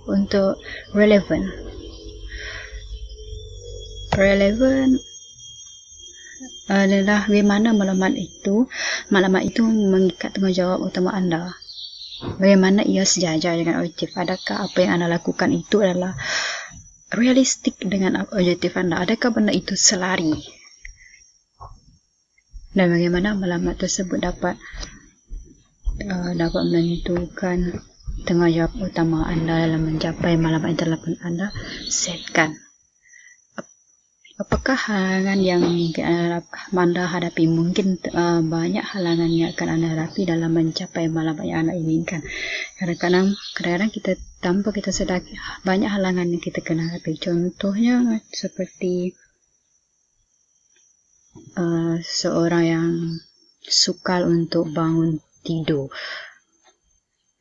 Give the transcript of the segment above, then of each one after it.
untuk relevant adalah bagaimana maklumat itu mengikat tanggungjawab utama anda. Bagaimana ia sejajar dengan objektif. Adakah apa yang anda lakukan itu adalah realistik dengan objektif anda? Adakah benda itu selari? Dan bagaimana maklumat tersebut dapat menentukan tanggungjawab utama anda dalam mencapai maklumat yang telah anda setkan? Apakah halangan yang anda hadapi? Mungkin banyak halangan yang akan anda hadapi dalam mencapai maklumat yang anda inginkan. Kadang-kadang kita tanpa kita sedari banyak halangan yang kita kena hadapi. Contohnya seperti seorang yang sukar untuk bangun tidur.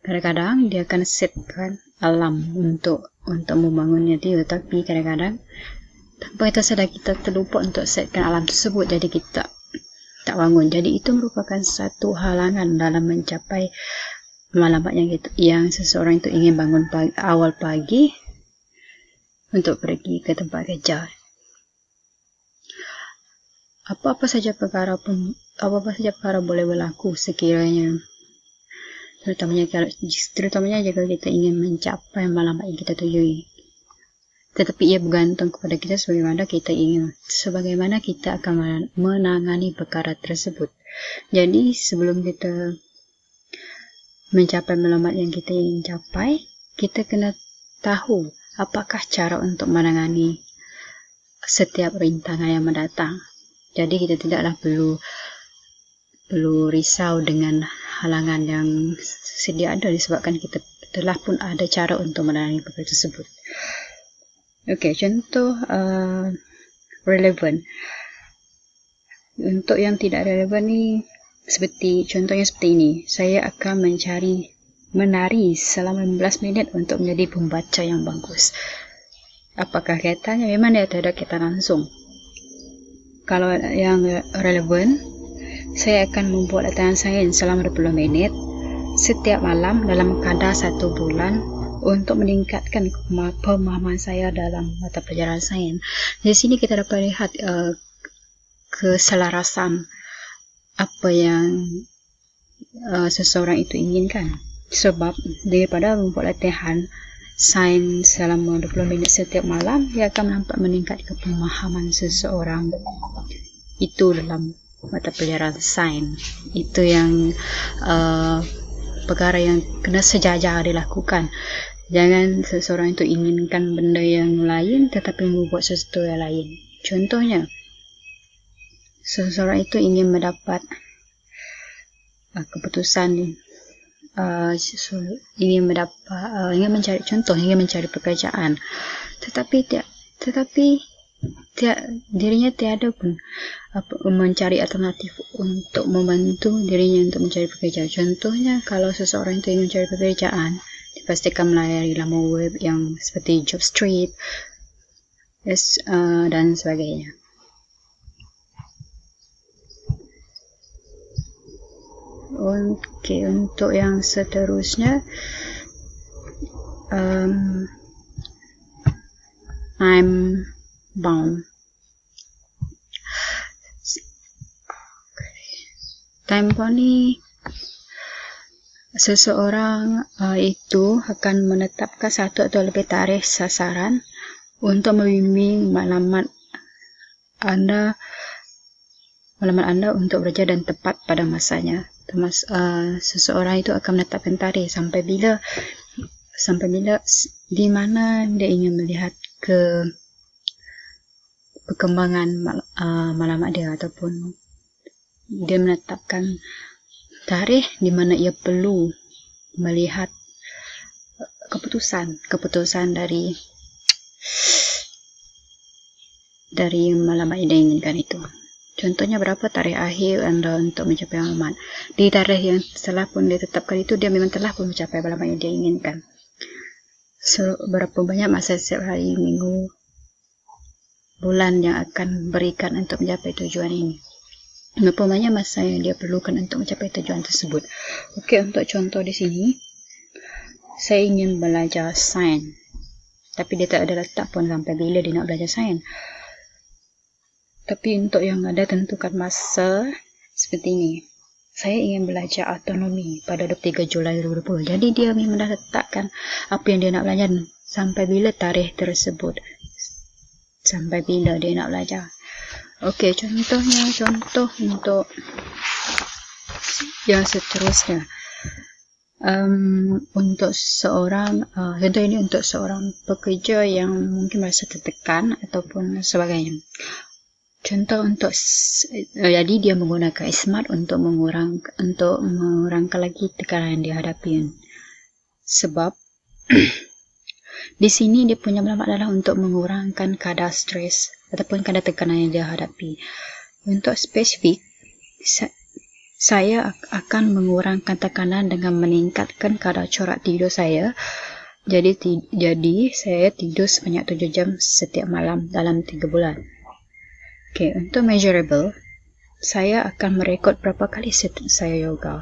Kadang-kadang dia akan setkan alarm untuk membangunnya tidur, tapi kadang-kadang tanpa kita sedar kita terlupa untuk setkan alarm tersebut, jadi kita tak bangun. Jadi itu merupakan satu halangan dalam mencapai maklumat yang seseorang itu ingin bangun awal pagi untuk pergi ke tempat kerja. Apa-apa saja perkara boleh berlaku sekiranya, terutamanya jika kita ingin mencapai maklumat yang kita tujui. Tetapi ia bergantung kepada kita sebagaimana kita akan menangani perkara tersebut. Jadi sebelum kita mencapai maklumat yang kita ingin capai, kita kena tahu apakah cara untuk menangani setiap rintangan yang mendatang. Jadi kita tidaklah perlu risau dengan halangan yang sedia ada, disebabkan kita telah pun ada cara untuk menangani perkara tersebut. Okey, contoh relevan. Untuk yang tidak relevan ni contohnya seperti ini. Saya akan menari selama 15 minit untuk menjadi pembaca yang bagus. Apakah kaitannya? Memang dia tidak ada kaitan langsung. Kalau yang relevan, saya akan membuat latihan sains selama 20 minit setiap malam dalam kadar 1 bulan untuk meningkatkan pemahaman saya dalam mata pelajaran sains. Di sini kita dapat lihat keselarasan apa yang seseorang itu inginkan. Sebab daripada membuat latihan sains selama 20 minit setiap malam, dia akan nampak meningkatkan pemahaman seseorang itu dalam mata pelajaran sains. Itu yang perkara yang kena sejajar dilakukan. Jangan seseorang itu inginkan benda yang lain tetapi membuat sesuatu yang lain. Contohnya, seseorang itu ingin mendapat keputusan, ingin mencari pekerjaan, tetapi dirinya tiada pun mencari alternatif untuk membantu dirinya untuk mencari pekerjaan. Contohnya, kalau seseorang itu ingin mencari pekerjaan, dipastikan melayari laman web yang seperti Jobstreet dan sebagainya. Okey, untuk yang seterusnya, I'm bound. Time bound ni, seseorang itu akan menetapkan satu atau lebih tarikh sasaran untuk membimbing maklumat anda untuk bekerja dan tepat pada masanya. Seseorang itu akan menetapkan tarikh sampai bila di mana dia ingin melihat ke perkembangan maklumat dia, ataupun dia menetapkan tarikh di mana ia perlu melihat keputusan dari maklumat yang dia inginkan itu. Contohnya, berapa tarikh akhir anda untuk mencapai maklumat. Di tarikh yang telah pun ditetapkan itu, dia memang telah pun mencapai maklumat yang dia inginkan. So, berapa banyak masa setiap hari, minggu, bulan yang akan berikan untuk mencapai tujuan ini. Berapa banyak masa yang dia perlukan untuk mencapai tujuan tersebut. Okey, untuk contoh di sini, saya ingin belajar sains, tapi dia tak ada letak pun sampai bila dia nak belajar sains. Tapi untuk yang ada tentukan masa seperti ini, saya ingin belajar autonomi pada 23 Julai 2020. Jadi dia memang dah letakkan apa yang dia nak belajar, sampai bila tarikh tersebut, sampai bila dia nak belajar. Okey, contoh untuk yang seterusnya. Untuk seorang contoh ini untuk seorang pekerja yang mungkin merasa tertekan ataupun sebagainya. Contoh untuk jadi dia menggunakan smart untuk mengurangkan lagi tekanan yang dihadapi. Sebab di sini dia punya alamat adalah untuk mengurangkan kadar stres ataupun kadar tekanan yang dia hadapi. Untuk spesifik, saya akan mengurangkan tekanan dengan meningkatkan kadar corak tidur saya. Jadi saya tidur sebanyak 7 jam setiap malam dalam 3 bulan. Okay, untuk measurable, saya akan merekod berapa kali saya yoga.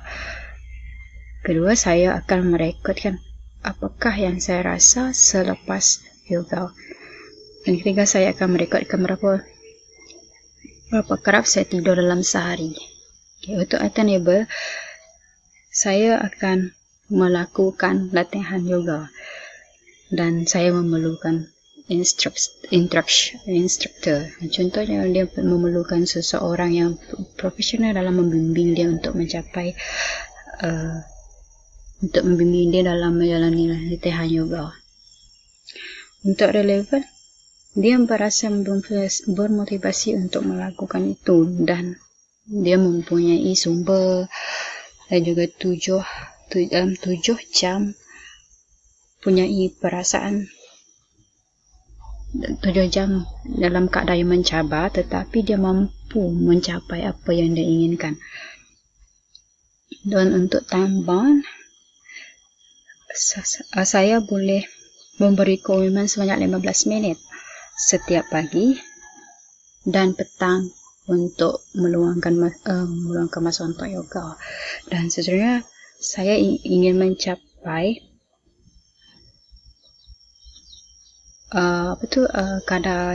Kedua, saya akan merekodkan apakah yang saya rasa selepas yoga. Dan ketiga, saya akan merekodkan berapa kerap saya tidur dalam sehari. Okay, untuk attainable, saya akan melakukan latihan yoga dan saya memerlukan instructor. Contohnya, dia memerlukan seseorang yang profesional dalam membimbing dia untuk mencapai membimbing dia dalam menjalani latihan yoga. Untuk relevan, dia merasa bermotivasi untuk melakukan itu dan dia mempunyai sumber dan juga 7 jam punyai perasaan 7 jam dalam keadaan yang mencabar, tetapi dia mampu mencapai apa yang dia inginkan. Dan untuk time bound, saya boleh memberi komitmen sebanyak 15 minit setiap pagi dan petang untuk meluangkan masa untuk yoga. Dan seterusnya, saya ingin mencapai kadar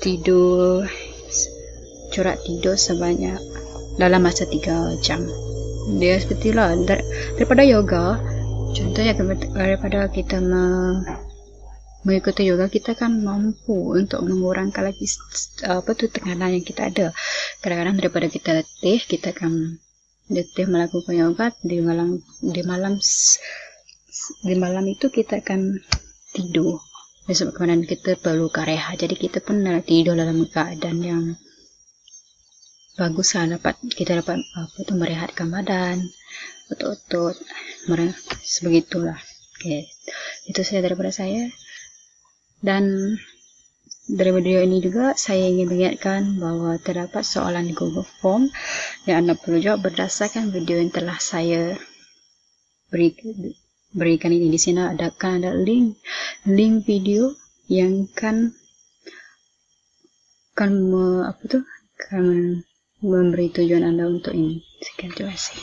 tidur, corak tidur sebanyak dalam masa 3 jam. Dia sepertilah daripada yoga. Contohnya, daripada kita mengikuti yoga, kita kan mampu untuk mengurangkan lagi tekanan yang kita ada. Kadang-kadang daripada kita letih, kita akan letih melakukan yoga di malam itu kita akan tidur. Besok kemudian kita perlu rehat, jadi kita pun tidur dalam keadaan yang bagus lah, kita dapat merehatkan badan, otot-otot, sebegitulah. Okay. Itu saja daripada saya. Dan dari video ini juga saya ingin mengingatkan bahawa terdapat soalan di Google Form yang anda perlu jawab berdasarkan video yang telah saya berikan ini. Di sini ada link video yang kan memberi tujuan anda untuk ini. Sekian, terima kasih.